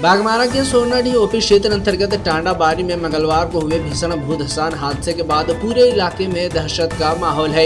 बागमारा के सोनाडीह ओपी क्षेत्र अंतर्गत टांडाबारी में मंगलवार को हुए भीषण भूधसान हादसे के बाद पूरे इलाके में दहशत का माहौल है।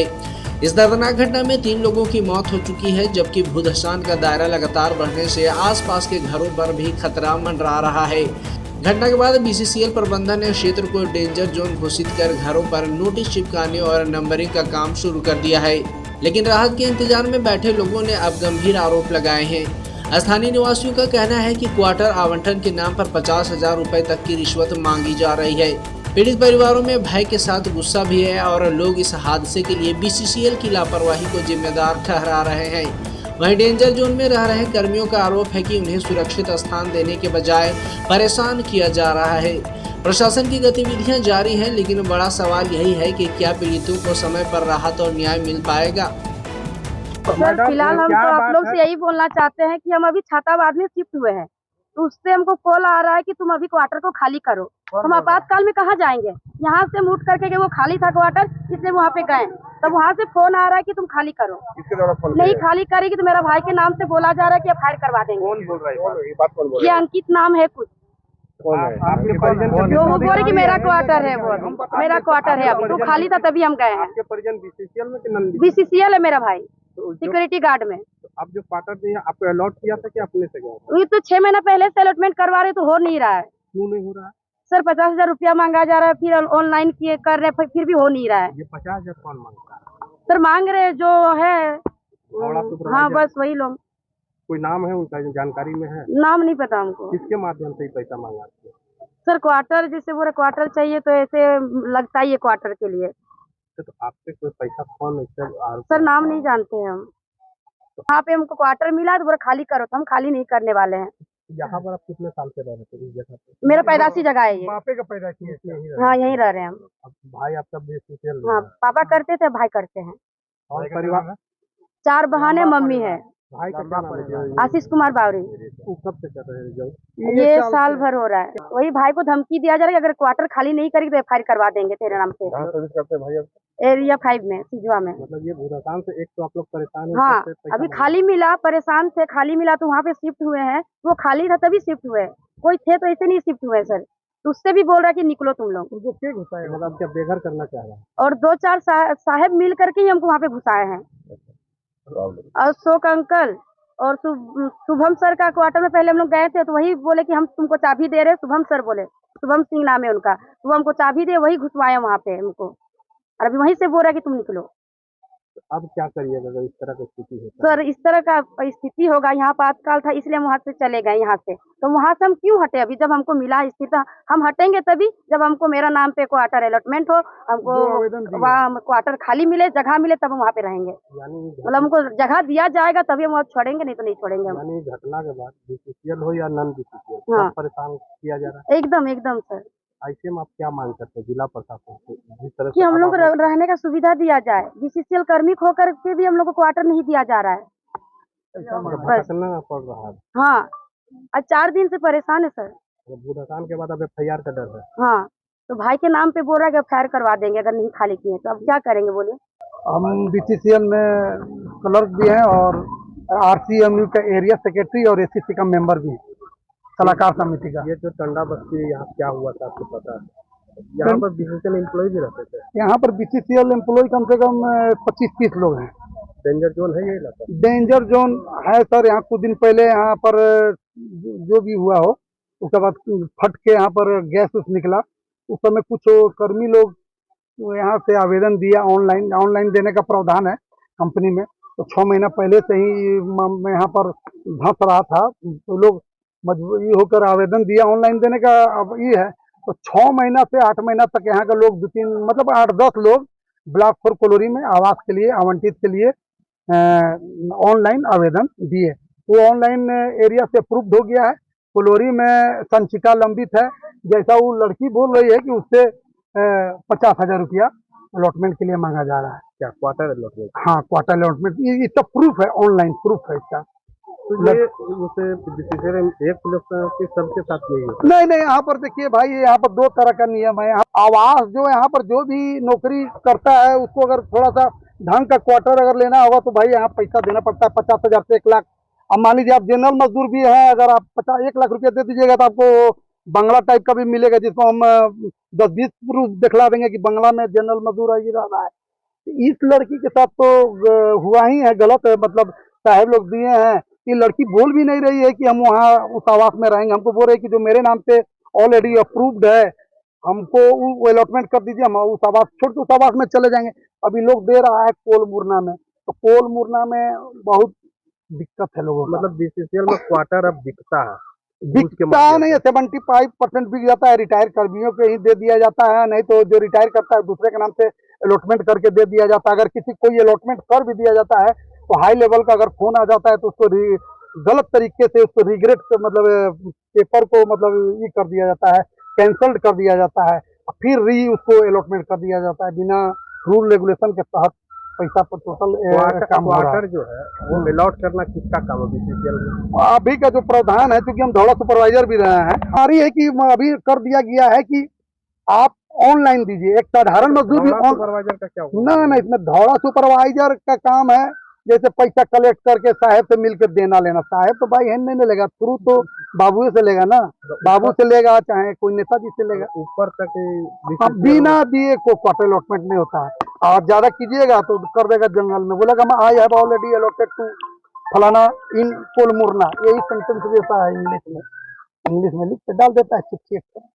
इस दर्दनाक घटना में 3 लोगों की मौत हो चुकी है, जबकि भूधसान का दायरा लगातार बढ़ने से आसपास के घरों पर भी खतरा मंडरा रहा है। घटना के बाद बीसीसीएल प्रबंधन ने क्षेत्र को डेंजर जोन घोषित कर घरों पर नोटिस चिपकाने और नंबरिंग का काम शुरू कर दिया है, लेकिन राहत के इंतजार में बैठे लोगों ने अब गंभीर आरोप लगाए हैं। स्थानीय निवासियों का कहना है कि क्वार्टर आवंटन के नाम पर 50,000 रुपए तक की रिश्वत मांगी जा रही है। पीड़ित परिवारों में भय के साथ गुस्सा भी है और लोग इस हादसे के लिए बीसीसीएल की लापरवाही को जिम्मेदार ठहरा रहे हैं। वहीं डेंजर जोन में रह रहे कर्मियों का आरोप है कि उन्हें सुरक्षित स्थान देने के बजाय परेशान किया जा रहा है। प्रशासन की गतिविधियां जारी हैं, लेकिन बड़ा सवाल यही है कि क्या पीड़ितों को समय पर राहत और न्याय मिल पाएगा। सर फिलहाल हम तो आप लोग से यही बोलना चाहते हैं कि हम अभी छाताबाद में शिफ्ट हुए हैं, तो उससे हमको कॉल आ रहा है कि तुम अभी क्वार्टर को खाली करो। हम आपातकाल में कहाँ जाएंगे? यहाँ से मूव करके वो खाली था क्वार्टर, इसलिए वहाँ पे गए, तब वहाँ से फोन आ रहा है कि तुम खाली करो। नहीं खाली करेगी तो मेरा भाई के नाम से बोला जा रहा है कि एफआईआर करवा देंगे। कौन बोल रहा है? ये बात कौन बोल रहा ये अंकित नाम है कुछ। कौन है? आपके परिजन जो वो बोले कि मेरा क्वार्टर है, वो मेरा क्वार्टर है, अभी तो खाली था तभी हम गए हैं। आपके परिजन बीसीसीएल में कि नॉन बीसीसीएल है मेरा भाई, सिक्योरिटी गार्ड में। अब जो क्वार्टर दिए आपको अलॉट किया था कि अपने से गए? ये तो 6 महीना पहले से अलॉटमेंट करवा रहे, तो हो नहीं रहा है। क्यों नहीं हो रहा है? सर 50,000 रुपया मांगा जा रहा है, फिर ऑनलाइन किए कर रहे, फिर भी हो नहीं रहा है। ये 50,000 कौन मांगता है? सर मांग रहे जो है, हाँ बस वही लोग। कोई नाम है उनका, जानकारी में है? नाम नहीं पता हमको। किसके माध्यम से पैसा मांगा? सर क्वार्टर, जैसे बोले क्वार्टर चाहिए तो ऐसे लगता ही है क्वार्टर के लिए। तो आपसे कोई पैसा कौन? सर नाम नहीं जानते हैं हम। वहाँ पे हमको क्वार्टर मिला तो बोला खाली करो, तो हम खाली नहीं करने वाले हैं। यहाँ पर आप कितने साल से रह रहे थे इस जगह पे? मेरा पैदाशी जगह है ये। बापे का पैदा किया? हाँ यहीं रह रहे हैं हम। अब भाई आपका बीसीसीएल में हाँ है। पापा करते थे, भाई करते हैं। और परिवार में 4 बहन है, मम्मी है। भाई का क्या नाम है? आशीष कुमार बावरी। वो कब से कर रहे हैं जो? ये साल भर हो रहा है। वही भाई को धमकी दिया जा रहा है कि अगर क्वार्टर खाली नहीं करेगी तो एफआईआर करवा देंगे तेरे नाम से। कहाँ सर्विस करते हैं भाई आप? एरिया 5 में, सिजवा में। मतलब ये भूदासान से एक तो आप लोग परेशान हैं। हाँ अभी खाली मिला, परेशान से खाली मिला तो वहाँ पे शिफ्ट हुए हैं। वो खाली था तभी शिफ्ट हुए, कोई थे तो ऐसे नहीं शिफ्ट हुए सर। तो उससे भी बोल रहा है कि निकलो तुम लोग। उनको क्या घुसाए? मतलब क्या बेघर करना चाह रहा है? और 2-4 साहब मिल करके ही हमको वहाँ पे घुसाए हैं। अशोक अंकल और शुभम सर का क्वार्टर में पहले हम लोग गए थे, तो वही बोले कि हम तुमको चाबी दे रहे। शुभम सर बोले, शुभम सिंह नाम है उनका, तो वो हमको चाबी दे, वही घुसवाए वहाँ पे हमको। और अभी वहीं से बोल रहा है कि तुम निकलो। अब क्या करिएगा अगर इस तरह की स्थिति है? सर इस तरह का स्थिति होगा, यहाँ आपातकाल था इसलिए हम वहाँ से चले गए यहाँ से। तो वहाँ से हम क्यों हटे? अभी जब हमको मिला स्थिति, हम हटेंगे तभी जब हमको मेरा नाम पे क्वार्टर अलॉटमेंट हो, हमको वहाँ क्वार्टर खाली मिले, जगह मिले, तब हम वहाँ पे रहेंगे। मतलब हमको जगह दिया जाएगा तभी हम वहाँ छोड़ेंगे, नहीं तो नहीं छोड़ेंगे हम। यानी घटना के बाद बीसीसीएल हो या नॉन बीसीसीएल, हाँ परेशान किया जा रहा एकदम एकदम सर। है। ऐसे में आप क्या मांग करते हैं जिला प्रशासन से? जिस तरह कि हम लोग रहने का सुविधा दिया जाए। बीसीसीएल कर्मी होकर के भी हम लोग को क्वार्टर नहीं दिया जा रहा है। भटकना पड़ रहा है। हाँ आज 4 दिन से परेशान है सर। भूदासान के बाद अब एफआईआर का डर है। हाँ तो भाई के नाम पे बोल रहा है कि एफआईआर करवा देंगे अगर नहीं खाली किए, तो अब क्या करेंगे बोलिए? हम बीसीसीएल में क्लर्क भी हैं और आरसीएमयू का एरिया सेक्रेटरी और एसीसी का मेंबर भी हैं, सलाहकार समिति का। ये जो टंडा बस्ती है, यहाँ क्या हुआ था आपको पता है? यहाँ पर बीसीसीएल एम्प्लॉय भी रहते थे। यहाँ पर बीसीसीएल एम्प्लॉय कम से कम 25-30 लोग हैं। डेंजर जोन है ये इलाका? डेंजर जोन है सर। यहाँ कुछ दिन पहले यहाँ पर जो भी हुआ हो, उसके बाद फट के यहाँ पर गैस निकला। उस समय कुछ कर्मी लोग यहाँ से आवेदन दिया, ऑनलाइन देने का प्रावधान है कंपनी में। तो 6 महीना पहले से ही मैं यहाँ पर धंस रहा था, तो लोग मजबूरी होकर आवेदन दिया ऑनलाइन देने का। अब ये है तो 6 महीना से 8 महीना तक यहाँ के लोग 2-3 मतलब 8-10 लोग ब्लॉक 4 कॉलोनी में आवास के लिए आवंटित के लिए ऑनलाइन आवेदन दिए। वो ऑनलाइन एरिया से अप्रूव्ड हो गया है। कॉलोनी में संचिका लंबित है। जैसा वो लड़की बोल रही है कि उससे 50,000 रुपया अलॉटमेंट के लिए मांगा जा रहा है। क्या क्वार्टर अलॉटमेंट? हाँ क्वार्टर अलॉटमेंट, इसका प्रूफ है, ऑनलाइन प्रूफ है इसका। तो ये उसे एक पुलिस सबके साथ यही है? नहीं, यहाँ पर देखिए भाई, यहाँ पर 2 तरह का नियम है। यहाँ आवास जो यहाँ पर जो भी नौकरी करता है उसको अगर थोड़ा सा ढंग का क्वार्टर अगर लेना होगा तो भाई यहाँ पैसा देना पड़ता है। 50,000 से 1 लाख अब मान लीजिए आप जनरल मजदूर भी हैं, अगर आप 1 लाख रुपया दे दीजिएगा तो आपको बंगला टाइप का भी मिलेगा, जिसको हम 10-20 प्रूफ दिखला देंगे कि बंगला में जनरल मजदूर है, ये रहा है। इस लड़की के साथ तो हुआ ही है गलत है, मतलब साहब लोग दिए हैं। ये लड़की बोल भी नहीं रही है कि हम वहाँ उस आवास में रहेंगे, हमको बोल रही है कि जो मेरे नाम पे ऑलरेडी अप्रूव्ड है, हमको वो अलॉटमेंट कर दीजिए, हम उस आवास छोड़ के उस आवास में चले जाएंगे। अभी लोग दे रहा है कोल मुरना में, तो कोल मुरना में बहुत दिक्कत है लोगों को। मतलब बीसीसीएल में क्वार्टर अब बिकता है, बिकता नहीं है, 75% बिक जाता है, रिटायर कर्मियों के ही दे दिया जाता है, नहीं तो जो रिटायर करता है दूसरे के नाम से अलॉटमेंट करके दे दिया जाता है। अगर किसी कोई अलॉटमेंट कर भी दिया जाता है तो हाई लेवल का अगर फोन आ जाता है तो उसको गलत तरीके से उसको रिग्रेट मतलब पेपर को मतलब ये कर दिया जाता है, कैंसल्ड कर दिया जाता है, फिर उसको अलॉटमेंट कर दिया जाता है बिना रूल रेगुलेशन के तहत। पैसा पर टोटल काम हो रहा है। क्वार्टर जो है वो अलॉट करना किसका काम है बीसीसीएल में? अभी का जो प्रावधान है, क्योंकि हम धौला सुपरवाइजर भी रहे हैं, हमारी है कि अभी कर दिया गया है कि आप ऑनलाइन दीजिए। एक साधारण मजदूर भी सुपरवाइजर का क्या होगा? ना, इसमें धौला सुपरवाइजर का काम है जैसे पैसा कलेक्ट करके साहब से मिलकर देना लेना। साहब तो भाई हैंड नहीं लेगा, थ्रू तो बाबू से लेगा ना, बाबू से लेगा चाहे कोई नेताजी से लेगा। ऊपर तक हम बिना दिए को क्वार्टर अलॉटमेंट नहीं होता है। और ज्यादा कीजिएगा तो कर देगा जंगल में, बोलेगा मैं I have already allotted to फलाना इन कोल मुरना, यही सेंटेंस जैसा है इंग्लिश में लिख के डाल देता है चिट्ठी।